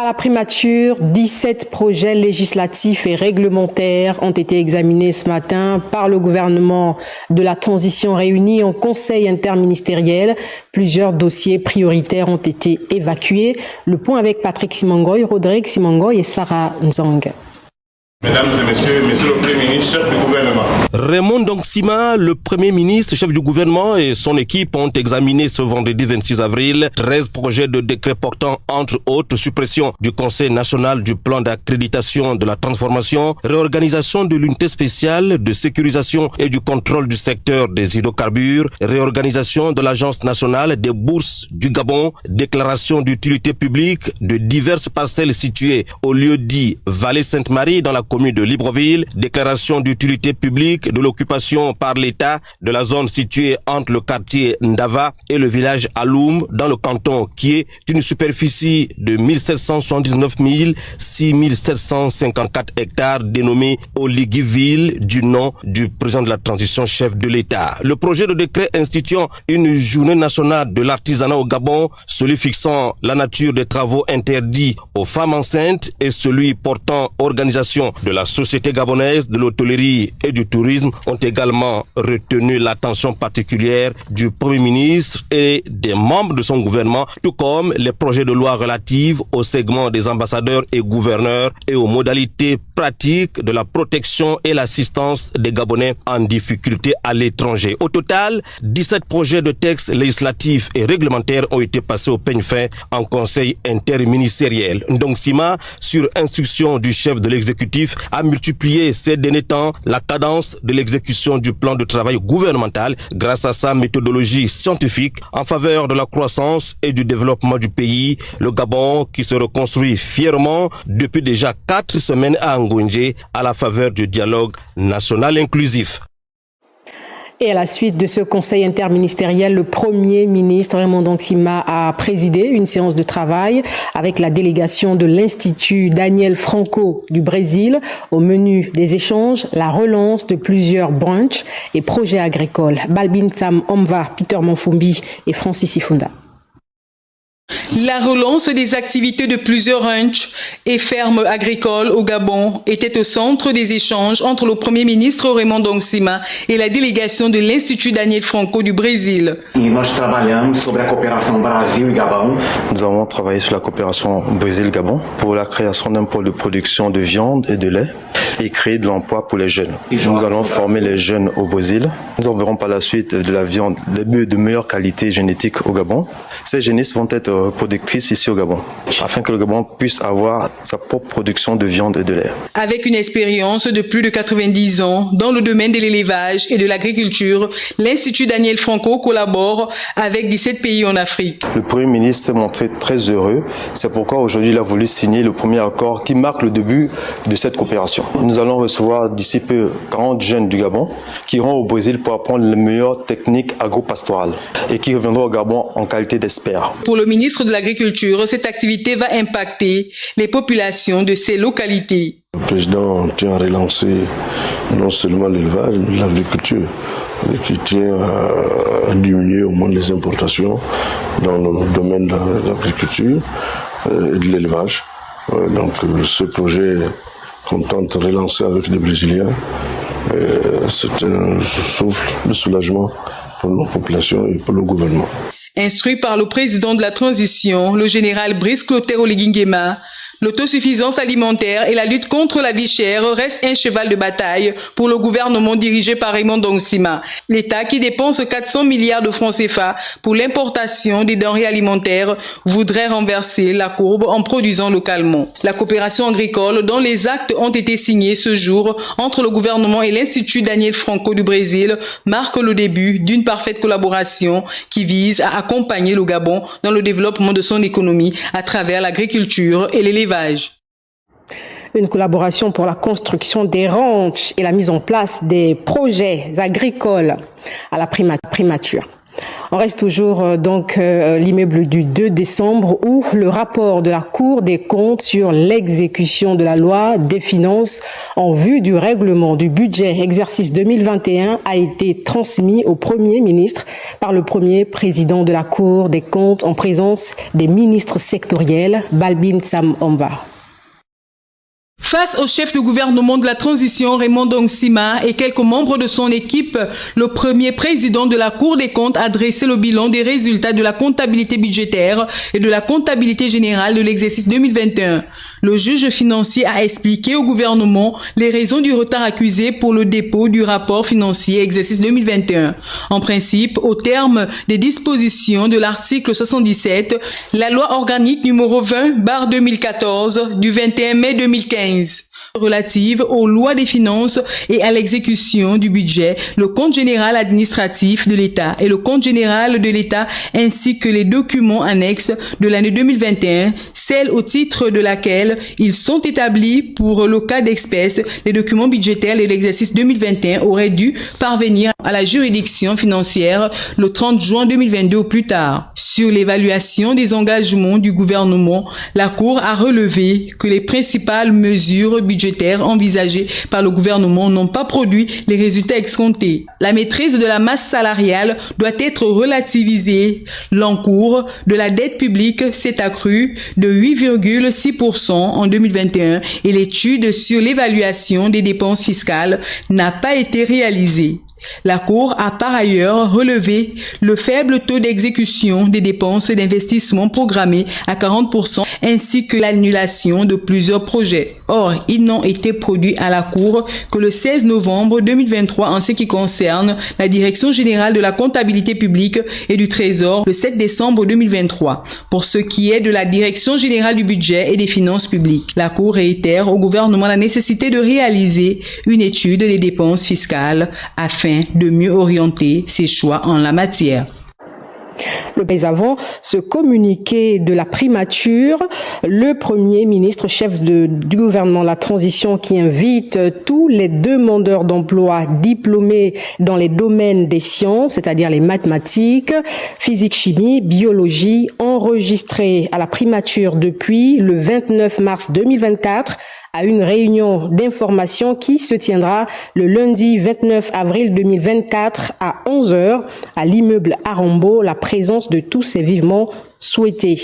À la primature, 17 projets législatifs et réglementaires ont été examinés ce matin par le gouvernement de la transition réuni en conseil interministériel. Plusieurs dossiers prioritaires ont été évacués. Le point avec Patrick Simangoy, Rodrigue Simangoy et Sarah Nzang. Mesdames et messieurs, monsieur le Premier ministre, chef du gouvernement. Raymond Ndongsima, le Premier ministre, chef du gouvernement et son équipe ont examiné ce vendredi 26 avril 13 projets de décret portant entre autres suppression du Conseil national du plan d'accréditation de la transformation, réorganisation de l'unité spéciale de sécurisation et du contrôle du secteur des hydrocarbures, réorganisation de l'Agence nationale des bourses du Gabon, déclaration d'utilité publique de diverses parcelles situées au lieu dit Vallée Sainte-Marie dans la commune de Libreville, déclaration d'utilité publique de l'occupation par l'État de la zone située entre le quartier Ndava et le village Aloum dans le canton qui est d'une superficie de 1779 6754 hectares dénommée Oligiville du nom du président de la transition chef de l'État. Le projet de décret instituant une journée nationale de l'artisanat au Gabon, celui fixant la nature des travaux interdits aux femmes enceintes et celui portant organisation de la société gabonaise de l'hôtellerie et du tourisme ont également retenu l'attention particulière du Premier ministre et des membres de son gouvernement, tout comme les projets de loi relatifs au segment des ambassadeurs et gouverneurs et aux modalités pratiques de la protection et l'assistance des Gabonais en difficulté à l'étranger. Au total, 17 projets de textes législatifs et réglementaires ont été passés au peigne fin en conseil interministériel. Ndongsima, sur instruction du chef de l'exécutif, a multiplié ces derniers temps la cadence de l'exécution du plan de travail gouvernemental grâce à sa méthodologie scientifique en faveur de la croissance et du développement du pays. Le Gabon qui se reconstruit fièrement depuis déjà 4 semaines à Ngondje à la faveur du dialogue national inclusif. Et à la suite de ce conseil interministériel, le Premier ministre Raymond Ndongsima a présidé une séance de travail avec la délégation de l'Institut Daniel Franco du Brésil. Au menu des échanges, la relance de plusieurs branches et projets agricoles. Balbin Sam Omva, Peter Monfumbi et Francis Ifunda. La relance des activités de plusieurs ranchs et fermes agricoles au Gabon était au centre des échanges entre le Premier ministre Raymond Ndongsima et la délégation de l'Institut Daniel Franco du Brésil. Nous avons travaillé sur la coopération Brésil-Gabon pour la création d'un pôle de production de viande et de lait et créer de l'emploi pour les jeunes. Nous allons former les jeunes au Brésil. Nous enverrons par la suite de la viande, des bœufs de meilleure qualité génétique au Gabon. Ces génisses vont être productrices ici au Gabon, afin que le Gabon puisse avoir sa propre production de viande et de lait. Avec une expérience de plus de 90 ans dans le domaine de l'élevage et de l'agriculture, l'Institut Daniel Franco collabore avec 17 pays en Afrique. Le Premier ministre s'est montré très heureux. C'est pourquoi aujourd'hui il a voulu signer le premier accord qui marque le début de cette coopération. Nous allons recevoir d'ici peu 40 jeunes du Gabon qui iront au Brésil pour apprendre les meilleures techniques agro-pastorales et qui reviendront au Gabon en qualité d'experts. Pour le ministre de l'Agriculture, cette activité va impacter les populations de ces localités. Le président tient à relancer non seulement l'élevage, mais l'agriculture, qui tient à diminuer au moins les importations dans le domaine de l'agriculture et de l'élevage. Donc ce projet qu'on tente de relancer avec les Brésiliens, c'est un souffle de soulagement pour nos populations et pour le gouvernement. Instruit par le président de la transition, le général Brice Clotaire Oligui-Nguema, l'autosuffisance alimentaire et la lutte contre la vie chère restent un cheval de bataille pour le gouvernement dirigé par Raymond Ndongsima. L'État, qui dépense 400 milliards de francs CFA pour l'importation des denrées alimentaires, voudrait renverser la courbe en produisant localement. La coopération agricole, dont les actes ont été signés ce jour entre le gouvernement et l'Institut Daniel Franco du Brésil, marque le début d'une parfaite collaboration qui vise à accompagner le Gabon dans le développement de son économie à travers l'agriculture et l'élevage. Une collaboration pour la construction des ranchs et la mise en place des projets agricoles à la primature. On reste toujours l'immeuble du 2 décembre où le rapport de la Cour des comptes sur l'exécution de la loi des finances en vue du règlement du budget exercice 2021 a été transmis au Premier ministre par le premier président de la Cour des comptes en présence des ministres sectoriels, Balbin Sam Omba. Face au chef de gouvernement de la transition, Raymond Ndong Sima, et quelques membres de son équipe, le premier président de la Cour des comptes a dressé le bilan des résultats de la comptabilité budgétaire et de la comptabilité générale de l'exercice 2021. Le juge financier a expliqué au gouvernement les raisons du retard accusé pour le dépôt du rapport financier exercice 2021. En principe, au terme des dispositions de l'article 77, la loi organique numéro 20/2014 du 21 mai 2015 relative aux lois des finances et à l'exécution du budget, le compte général administratif de l'État et le compte général de l'État ainsi que les documents annexes de l'année 2021, celle au titre de laquelle ils sont établis pour le cas d'espèce, les documents budgétaires de l'exercice 2021 auraient dû parvenir à la juridiction financière le 30 juin 2022 au plus tard. Sur l'évaluation des engagements du gouvernement, la Cour a relevé que les principales mesures budgétaires envisagées par le gouvernement n'ont pas produit les résultats escomptés. La maîtrise de la masse salariale doit être relativisée. L'encours de la dette publique s'est accru de 8,6% en 2021 et l'étude sur l'évaluation des dépenses fiscales n'a pas été réalisée. La Cour a par ailleurs relevé le faible taux d'exécution des dépenses d'investissement programmées à 40% ainsi que l'annulation de plusieurs projets. Or, ils n'ont été produits à la Cour que le 16 novembre 2023 en ce qui concerne la Direction générale de la comptabilité publique et du Trésor le 7 décembre 2023. Pour ce qui est de la Direction générale du budget et des finances publiques, la Cour réitère au gouvernement la nécessité de réaliser une étude des dépenses fiscales afin de mieux orienter ses choix en la matière. Mais avant ce communiqué de la primature, le Premier ministre, chef du gouvernement de la transition, qui invite tous les demandeurs d'emploi diplômés dans les domaines des sciences, c'est-à-dire les mathématiques, physique, chimie, biologie, enregistrés à la primature depuis le 29 mars 2024, à une réunion d'information qui se tiendra le lundi 29 avril 2024 à 11h à l'immeuble Arambo. La présence de tous est vivement souhaitée.